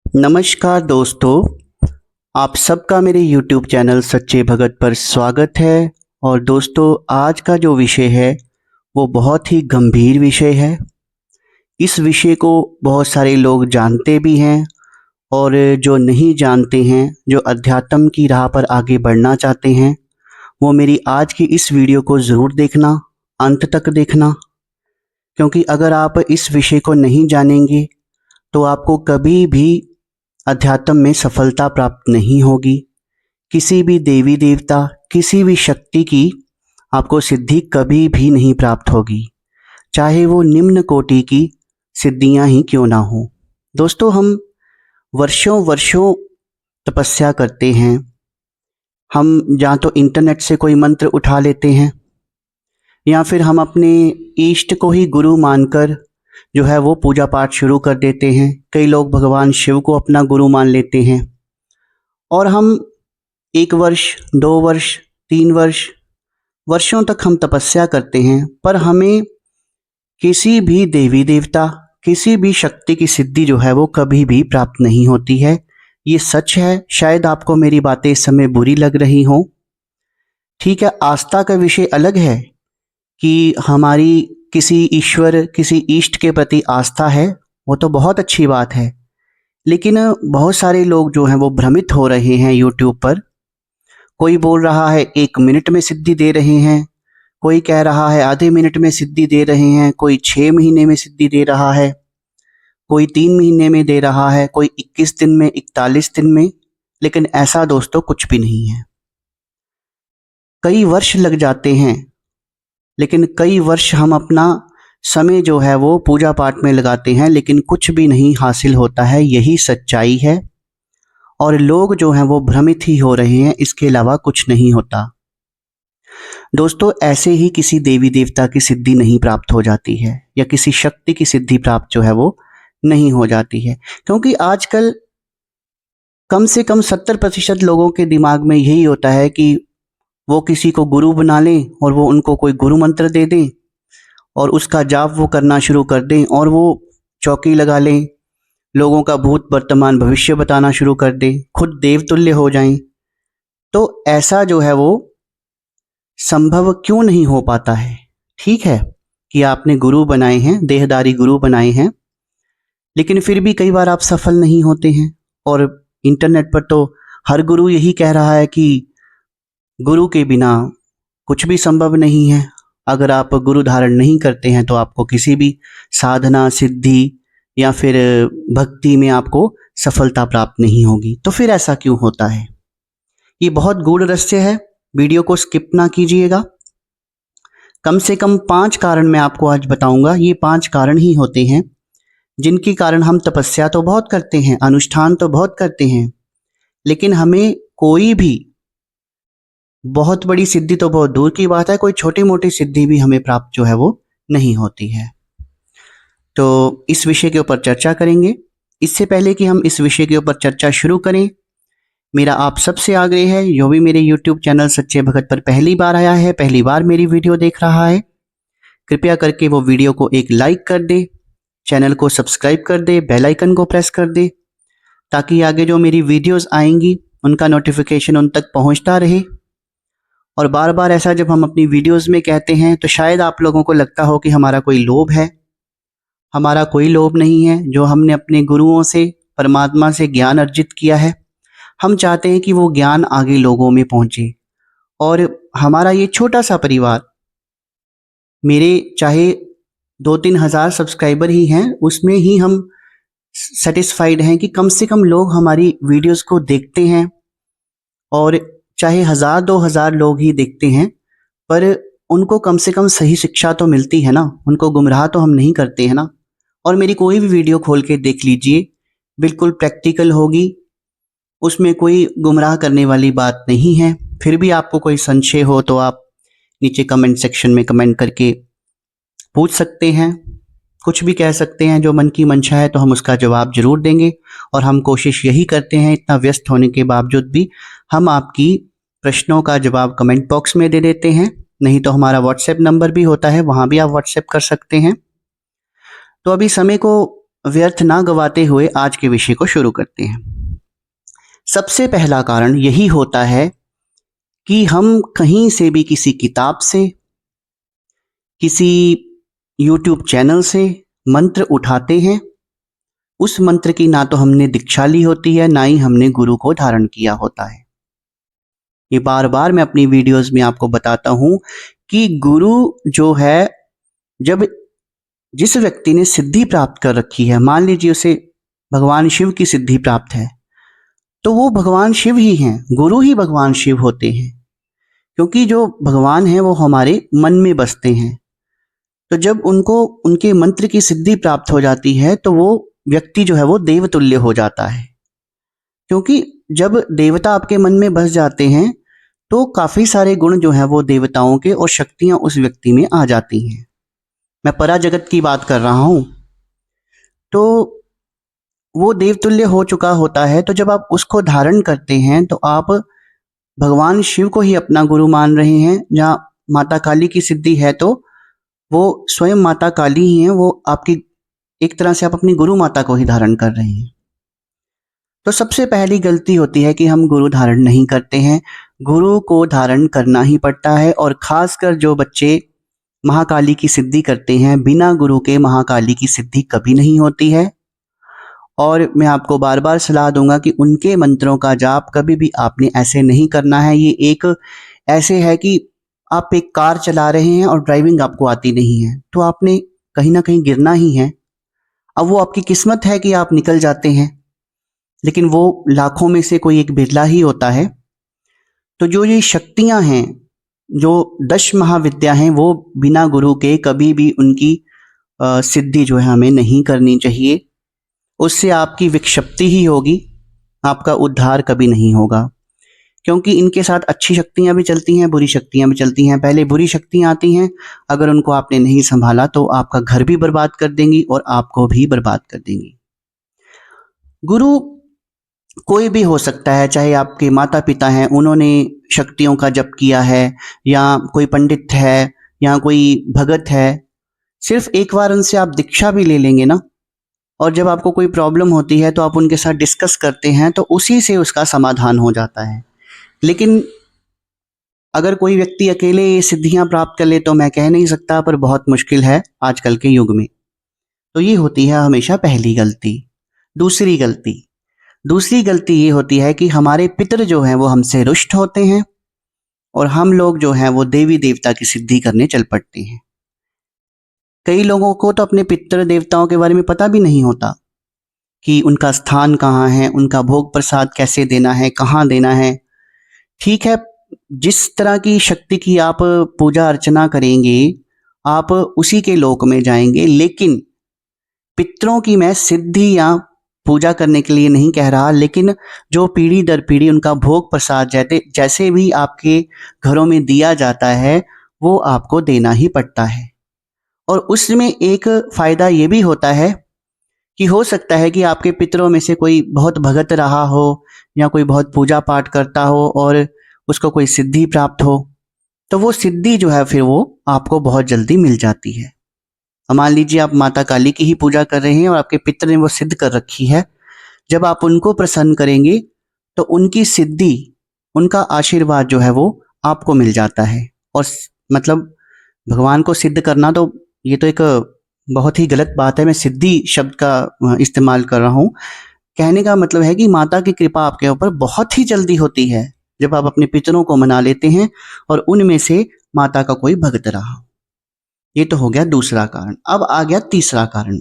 नमस्कार दोस्तों, आप सबका मेरे YouTube चैनल सच्चे भगत पर स्वागत है। और दोस्तों, आज का जो विषय है वो बहुत ही गंभीर विषय है। इस विषय को बहुत सारे लोग जानते भी हैं और जो नहीं जानते हैं, जो अध्यात्म की राह पर आगे बढ़ना चाहते हैं, वो मेरी आज की इस वीडियो को ज़रूर देखना, अंत तक देखना। क्योंकि अगर आप इस विषय को नहीं जानेंगे तो आपको कभी भी अध्यात्म में सफलता प्राप्त नहीं होगी। किसी भी देवी देवता, किसी भी शक्ति की आपको सिद्धि कभी भी नहीं प्राप्त होगी, चाहे वो निम्न कोटि की सिद्धियां ही क्यों ना हो। दोस्तों, हम वर्षों वर्षों तपस्या करते हैं। हम या तो इंटरनेट से कोई मंत्र उठा लेते हैं या फिर हम अपने इष्ट को ही गुरु मानकर जो है वो पूजा पाठ शुरू कर देते हैं। कई लोग भगवान शिव को अपना गुरु मान लेते हैं और हम 1 वर्ष, 2 वर्ष, 3 वर्ष, वर्षों तक हम तपस्या करते हैं, पर हमें किसी भी देवी देवता, किसी भी शक्ति की सिद्धि जो है वो कभी भी प्राप्त नहीं होती है। ये सच है। शायद आपको मेरी बातें इस समय बुरी लग रही हों। ठीक है, आस्था का विषय अलग है कि हमारी किसी ईश्वर, किसी इष्ट के प्रति आस्था है, वो तो बहुत अच्छी बात है। लेकिन बहुत सारे लोग जो हैं वो भ्रमित हो रहे हैं यूट्यूब पर। कोई बोल रहा है 1 मिनट में सिद्धि दे रहे हैं, कोई कह रहा है आधे मिनट में सिद्धि दे रहे हैं, कोई 6 महीने में सिद्धि दे रहा है, कोई 3 महीने में दे रहा है, कोई 21 दिन में, 41 दिन में। लेकिन ऐसा दोस्तों कुछ भी नहीं है। कई वर्ष लग जाते हैं, लेकिन कई वर्ष हम अपना समय जो है वो पूजा पाठ में लगाते हैं, लेकिन कुछ भी नहीं हासिल होता है। यही सच्चाई है और लोग जो हैं वो भ्रमित ही हो रहे हैं, इसके अलावा कुछ नहीं होता। दोस्तों, ऐसे ही किसी देवी देवता की सिद्धि नहीं प्राप्त हो जाती है या किसी शक्ति की सिद्धि प्राप्त जो है वो नहीं हो जाती है। क्योंकि आजकल कम से कम 70% लोगों के दिमाग में यही होता है कि वो किसी को गुरु बना लें और वो उनको कोई गुरु मंत्र दे दें और उसका जाप वो करना शुरू कर दें और वो चौकी लगा लें, लोगों का भूत वर्तमान भविष्य बताना शुरू कर दें, खुद देवतुल्य हो जाएं। तो ऐसा जो है वो संभव क्यों नहीं हो पाता है? ठीक है कि आपने गुरु बनाए हैं, देहधारी गुरु बनाए हैं, लेकिन फिर भी कई बार आप सफल नहीं होते हैं। और इंटरनेट पर तो हर गुरु यही कह रहा है कि गुरु के बिना कुछ भी संभव नहीं है। अगर आप गुरु धारण नहीं करते हैं तो आपको किसी भी साधना, सिद्धि या फिर भक्ति में आपको सफलता प्राप्त नहीं होगी। तो फिर ऐसा क्यों होता है? ये बहुत गूढ़ रहस्य है। वीडियो को स्किप ना कीजिएगा। कम से कम 5 कारण मैं आपको आज बताऊंगा। ये 5 कारण ही होते हैं जिनके कारण हम तपस्या तो बहुत करते हैं, अनुष्ठान तो बहुत करते हैं, लेकिन हमें कोई भी बहुत बड़ी सिद्धि तो बहुत दूर की बात है, कोई छोटी मोटी सिद्धि भी हमें प्राप्त जो है वो नहीं होती है। तो इस विषय के ऊपर चर्चा करेंगे। इससे पहले कि हम इस विषय के ऊपर चर्चा शुरू करें, मेरा आप सबसे आग्रह है, जो भी मेरे YouTube चैनल सच्चे भगत पर पहली बार आया है, पहली बार मेरी वीडियो देख रहा है, कृपया करके वो वीडियो को एक लाइक कर दे, चैनल को सब्सक्राइब कर दे, बेल आइकन को प्रेस कर दे, ताकि आगे जो मेरी वीडियोस आएंगी उनका नोटिफिकेशन उन तक पहुंचता रहे। और बार बार ऐसा जब हम अपनी वीडियोस में कहते हैं तो शायद आप लोगों को लगता हो कि हमारा कोई लोभ है। हमारा कोई लोभ नहीं है। जो हमने अपने गुरुओं से, परमात्मा से ज्ञान अर्जित किया है, हम चाहते हैं कि वो ज्ञान आगे लोगों में पहुंचे। और हमारा ये छोटा सा परिवार, मेरे चाहे 2-3 हज़ार सब्सक्राइबर ही हैं, उसमें ही हम सेटिस्फाइड हैं कि कम से कम लोग हमारी वीडियोस को देखते हैं। और चाहे 1000-2000 लोग ही देखते हैं, पर उनको कम से कम सही शिक्षा तो मिलती है ना, उनको गुमराह तो हम नहीं करते हैं ना। और मेरी कोई भी वीडियो खोल के देख लीजिए, बिल्कुल प्रैक्टिकल होगी, उसमें कोई गुमराह करने वाली बात नहीं है। फिर भी आपको कोई संशय हो तो आप नीचे कमेंट सेक्शन में कमेंट करके पूछ सकते हैं, कुछ भी कह सकते हैं। जो मन की मंशा है तो हम उसका जवाब जरूर देंगे। और हम कोशिश यही करते हैं, इतना व्यस्त होने के बावजूद भी हम आपकी प्रश्नों का जवाब कमेंट बॉक्स में दे देते हैं। नहीं तो हमारा व्हाट्सएप नंबर भी होता है, वहाँ भी आप व्हाट्सएप कर सकते हैं। तो अभी समय को व्यर्थ ना गवाते हुए आज के विषय को शुरू करते हैं। सबसे पहला कारण यही होता है कि हम कहीं से भी किसी किताब से, किसी YouTube चैनल से मंत्र उठाते हैं। उस मंत्र की ना तो हमने दीक्षा ली होती है, ना ही हमने गुरु को धारण किया होता है। ये बार बार मैं अपनी वीडियोस में आपको बताता हूं कि गुरु जो है, जब जिस व्यक्ति ने सिद्धि प्राप्त कर रखी है, मान लीजिए उसे भगवान शिव की सिद्धि प्राप्त है, तो वो भगवान शिव ही हैं, गुरु ही भगवान शिव होते हैं। क्योंकि जो भगवान हैं वो हमारे मन में बसते हैं। तो जब उनको उनके मंत्र की सिद्धि प्राप्त हो जाती है तो वो व्यक्ति जो है वो देवतुल्य हो जाता है। क्योंकि जब देवता आपके मन में बस जाते हैं तो काफी सारे गुण जो है वो देवताओं के और शक्तियां उस व्यक्ति में आ जाती हैं। मैं परा जगत की बात कर रहा हूं। तो वो देवतुल्य हो चुका होता है, तो जब आप उसको धारण करते हैं तो आप भगवान शिव को ही अपना गुरु मान रहे हैं। जहाँ माता काली की सिद्धि है तो वो स्वयं माता काली ही हैं, वो आपकी एक तरह से आप अपनी गुरु माता को ही धारण कर रहे हैं। तो सबसे पहली गलती होती है कि हम गुरु धारण नहीं करते हैं। गुरु को धारण करना ही पड़ता है। और खासकर जो बच्चे महाकाली की सिद्धि करते हैं, बिना गुरु के महाकाली की सिद्धि कभी नहीं होती है। और मैं आपको बार बार सलाह दूंगा कि उनके मंत्रों का जाप कभी भी आपने ऐसे नहीं करना है। ये एक ऐसे है कि आप एक कार चला रहे हैं और ड्राइविंग आपको आती नहीं है, तो आपने कहीं ना कहीं गिरना ही है। अब वो आपकी किस्मत है कि आप निकल जाते हैं, लेकिन वो लाखों में से कोई एक बिरला ही होता है। तो जो ये शक्तियां हैं, जो 10 महाविद्या हैं, वो बिना गुरु के कभी भी उनकी सिद्धि जो है हमें नहीं करनी चाहिए। उससे आपकी विक्षिप्ति ही होगी, आपका उद्धार कभी नहीं होगा। क्योंकि इनके साथ अच्छी शक्तियां भी चलती हैं, बुरी शक्तियां भी चलती हैं। पहले बुरी शक्तियां आती हैं, अगर उनको आपने नहीं संभाला तो आपका घर भी बर्बाद कर देंगी और आपको भी बर्बाद कर देंगी। गुरु कोई भी हो सकता है, चाहे आपके माता पिता हैं, उन्होंने शक्तियों का जप किया है, या कोई पंडित है, या कोई भगत है। सिर्फ एक बार उनसे आप दीक्षा भी ले लेंगे ना, और जब आपको कोई प्रॉब्लम होती है तो आप उनके साथ डिस्कस करते हैं, तो उसी से उसका समाधान हो जाता है। लेकिन अगर कोई व्यक्ति अकेले ये सिद्धियां प्राप्त कर ले तो मैं कह नहीं सकता, पर बहुत मुश्किल है आजकल के युग में। तो ये होती है हमेशा पहली गलती। दूसरी गलती ये होती है कि हमारे पितर जो हैं वो हमसे रुष्ट होते हैं और हम लोग जो हैं वो देवी देवता की सिद्धि करने चल पड़ते हैं। कई लोगों को तो अपने पितर देवताओं के बारे में पता भी नहीं होता कि उनका स्थान कहाँ है, उनका भोग प्रसाद कैसे देना है, कहाँ देना है। ठीक है, जिस तरह की शक्ति की आप पूजा अर्चना करेंगे आप उसी के लोक में जाएंगे। लेकिन पितरों की मैं सिद्धि या पूजा करने के लिए नहीं कह रहा, लेकिन जो पीढ़ी दर पीढ़ी उनका भोग प्रसाद जैसे भी आपके घरों में दिया जाता है वो आपको देना ही पड़ता है। और उसमें एक फायदा ये भी होता है कि हो सकता है कि आपके पितरों में से कोई बहुत भगत रहा हो या कोई बहुत पूजा पाठ करता हो और उसको कोई सिद्धि प्राप्त हो, तो वो सिद्धि जो है फिर वो आपको बहुत जल्दी मिल जाती है। मान लीजिए आप माता काली की ही पूजा कर रहे हैं और आपके पितर ने वो सिद्ध कर रखी है। जब आप उनको प्रसन्न करेंगे तो उनकी सिद्धि, उनका आशीर्वाद जो है वो आपको मिल जाता है। और मतलब भगवान को सिद्ध करना, तो ये तो एक बहुत ही गलत बात है। मैं सिद्धि शब्द का इस्तेमाल कर रहा हूँ। कहने का मतलब है कि माता की कृपा आपके ऊपर बहुत ही जल्दी होती है जब आप अपने पितरों को मना लेते हैं और उनमें से माता का कोई भक्त रहा। ये तो हो गया दूसरा कारण। अब आ गया तीसरा कारण।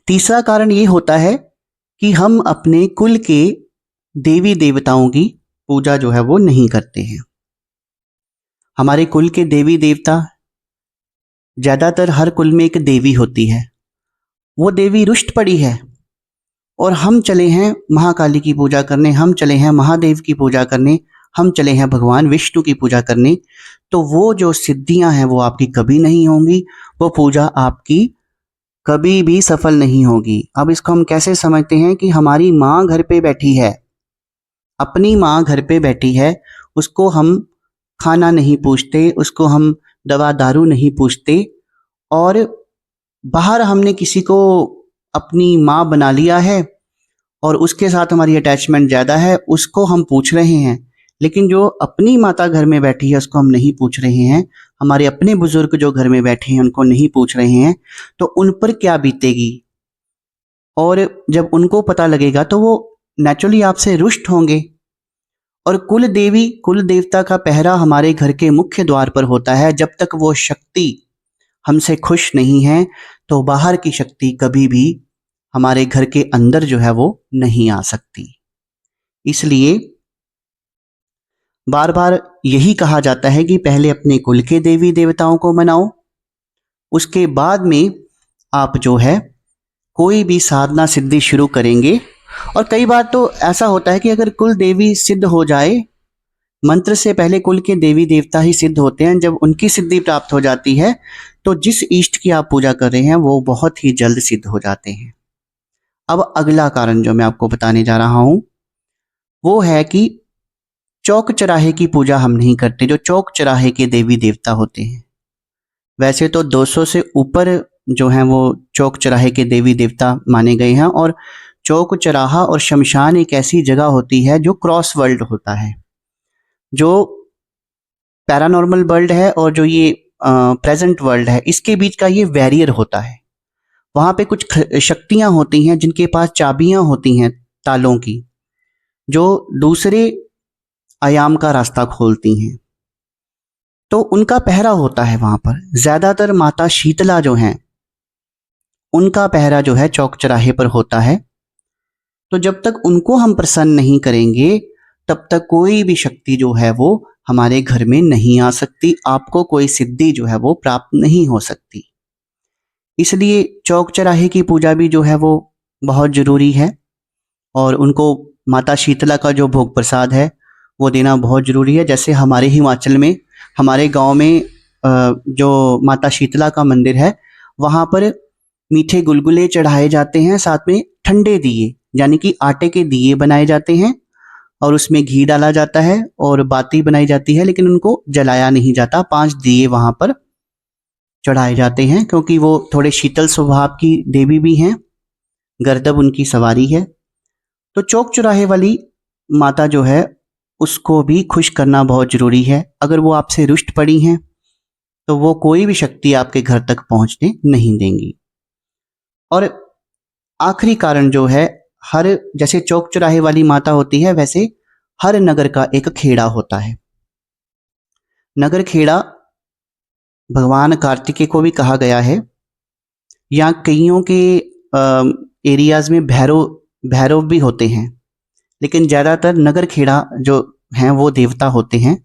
तीसरा कारण ये होता है कि हम अपने कुल के देवी देवताओं की पूजा जो है वो नहीं करते हैं। हमारे कुल के देवी देवता, ज्यादातर हर कुल में एक देवी होती है, वो देवी रुष्ट पड़ी है और हम चले हैं महाकाली की पूजा करने, हम चले हैं महादेव की पूजा करने, हम चले हैं भगवान विष्णु की पूजा करने। तो वो जो सिद्धियां हैं वो आपकी कभी नहीं होंगी, वो पूजा आपकी कभी भी सफल नहीं होगी। अब इसको हम कैसे समझते हैं कि हमारी माँ घर पे बैठी है, अपनी माँ घर पे बैठी है, उसको हम खाना नहीं पूछते, उसको हम दवा दारू नहीं पूछते, और बाहर हमने किसी को अपनी माँ बना लिया है और उसके साथ हमारी अटैचमेंट ज़्यादा है, उसको हम पूछ रहे हैं, लेकिन जो अपनी माता घर में बैठी है उसको हम नहीं पूछ रहे हैं, हमारे अपने बुजुर्ग जो घर में बैठे हैं उनको नहीं पूछ रहे हैं, तो उन पर क्या बीतेगी। और जब उनको पता लगेगा तो वो नेचुरली आपसे रुष्ट होंगे। और कुल देवी कुल देवता का पहरा हमारे घर के मुख्य द्वार पर होता है। जब तक वो शक्ति हमसे खुश नहीं है तो बाहर की शक्ति कभी भी हमारे घर के अंदर जो है वो नहीं आ सकती। इसलिए बार बार यही कहा जाता है कि पहले अपने कुल के देवी देवताओं को मनाओ, उसके बाद में आप जो है कोई भी साधना सिद्धि शुरू करेंगे। और कई बार तो ऐसा होता है कि अगर कुल देवी सिद्ध हो जाए, मंत्र से पहले कुल के देवी देवता ही सिद्ध होते हैं। जब उनकी सिद्धि प्राप्त हो जाती है तो जिस इष्ट की आप पूजा कर रहे हैं वो बहुत ही जल्द सिद्ध हो जाते हैं। अब अगला कारण जो मैं आपको बताने जा रहा हूं वो है कि चौक चराहे की पूजा हम नहीं करते, जो चौक चराहे के देवी देवता होते हैं। वैसे तो 200 से ऊपर जो हैं वो चौक चराहे के देवी देवता माने गए हैं। और चौक चराहा और शमशान एक ऐसी जगह होती है जो क्रॉस वर्ल्ड होता है, जो पैरानॉर्मल वर्ल्ड है और जो ये प्रेजेंट वर्ल्ड है, इसके बीच का ये बैरियर होता है। वहां पे कुछ शक्तियां होती हैं जिनके पास चाबियां होती हैं तालों की, जो दूसरे आयाम का रास्ता खोलती हैं। तो उनका पहरा होता है वहां पर। ज्यादातर माता शीतला जो हैं उनका पहरा जो है चौक चराहे पर होता है। तो जब तक उनको हम प्रसन्न नहीं करेंगे तब तक कोई भी शक्ति जो है वो हमारे घर में नहीं आ सकती, आपको कोई सिद्धि जो है वो प्राप्त नहीं हो सकती। इसलिए चौक चराहे की पूजा भी जो है वो बहुत जरूरी है। और उनको माता शीतला का जो भोग प्रसाद है वो देना बहुत जरूरी है। जैसे हमारे हिमाचल में, हमारे गांव में जो माता शीतला का मंदिर है वहां पर मीठे गुलगुले चढ़ाए जाते हैं, साथ में ठंडे दिए यानी कि आटे के दिए बनाए जाते हैं और उसमें घी डाला जाता है और बाती बनाई जाती है, लेकिन उनको जलाया नहीं जाता। 5 दिए वहां पर चढ़ाए जाते हैं क्योंकि वो थोड़े शीतल स्वभाव की देवी भी हैं, गर्दब उनकी सवारी है। तो चौक चौराहे वाली माता जो है उसको भी खुश करना बहुत जरूरी है। अगर वो आपसे रुष्ट पड़ी हैं तो वो कोई भी शक्ति आपके घर तक पहुंचने नहीं देंगी। और आखिरी कारण जो है, हर जैसे चौक चौराहे वाली माता होती है वैसे हर नगर का एक खेड़ा होता है। नगर खेड़ा भगवान कार्तिकेय को भी कहा गया है। यहाँ कईयों के एरियाज में भैरव भैरव भी होते हैं, लेकिन ज़्यादातर नगर खेड़ा जो हैं वो देवता होते हैं,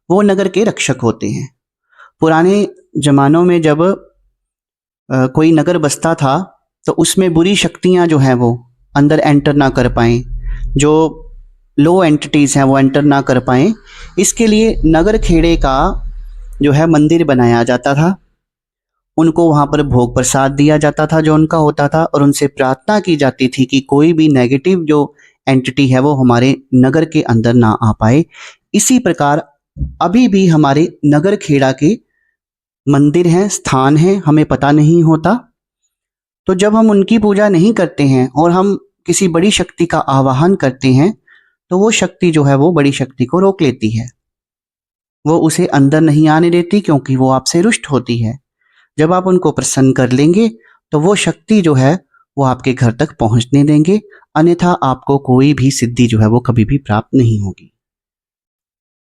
वो नगर के रक्षक होते हैं। पुराने जमानों में जब कोई नगर बसता था तो उसमें बुरी शक्तियां जो हैं वो अंदर एंटर ना कर पाएं, जो लो एंटिटीज़ हैं वो एंटर ना कर पाएं, इसके लिए नगर खेड़े का जो है मंदिर बनाया जाता था। उनको वहाँ पर भोग प्रसाद दिया जाता था जो उनका होता था, और उनसे प्रार्थना की जाती थी कि कोई भी नेगेटिव जो एंटिटी है वो हमारे नगर के अंदर ना आ पाए। इसी प्रकार अभी भी हमारे नगर खेड़ा के मंदिर हैं, स्थान हैं, हमें पता नहीं होता। तो जब हम उनकी पूजा नहीं करते हैं और हम किसी बड़ी शक्ति का आवाहन करते हैं तो वो शक्ति जो है वो बड़ी शक्ति को रोक लेती है, वो उसे अंदर नहीं आने देती क्योंकि वो आपसे रुष्ट होती है। जब आप उनको प्रसन्न कर लेंगे तो वो शक्ति जो है वो आपके घर तक पहुंचने देंगे, अन्यथा आपको कोई भी सिद्धि जो है वो कभी भी प्राप्त नहीं होगी।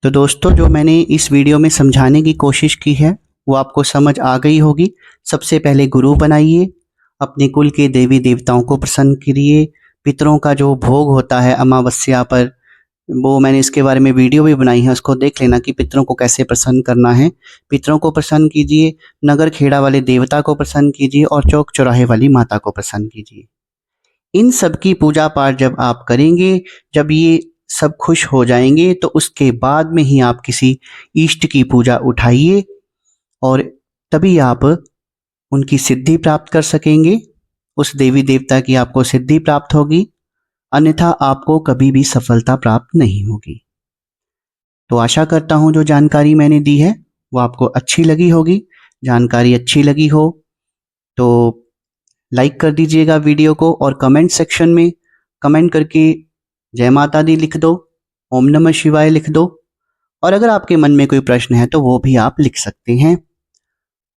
तो दोस्तों, जो मैंने इस वीडियो में समझाने की कोशिश की है वो आपको समझ आ गई होगी। सबसे पहले गुरु बनाइए, अपने कुल के देवी देवताओं को प्रसन्न करिए। पितरों का जो भोग होता है अमावस्या पर, वो मैंने इसके बारे में वीडियो भी बनाई है, उसको देख लेना कि पितरों को कैसे प्रसन्न करना है। पितरों को प्रसन्न कीजिए, नगर खेड़ा वाले देवता को प्रसन्न कीजिए और चौक चौराहे वाली माता को प्रसन्न कीजिए। इन सब की पूजा पाठ जब आप करेंगे, जब ये सब खुश हो जाएंगे तो उसके बाद में ही आप किसी इष्ट की पूजा उठाइए और तभी आप उनकी सिद्धि प्राप्त कर सकेंगे। उस देवी देवता की आपको सिद्धि प्राप्त होगी, अन्यथा आपको कभी भी सफलता प्राप्त नहीं होगी। तो आशा करता हूं जो जानकारी मैंने दी है वो आपको अच्छी लगी होगी। जानकारी अच्छी लगी हो तो लाइक कर दीजिएगा वीडियो को और कमेंट सेक्शन में कमेंट करके जय माता दी लिख दो, ओम नमः शिवाय लिख दो और अगर आपके मन में कोई प्रश्न है तो वो भी आप लिख सकते हैं।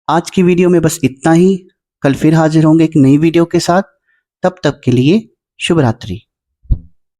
आज की वीडियो में बस इतना ही। कल फिर हाजिर होंगे एक नई वीडियो के साथ। तब तक के लिए शुभ रात्रि।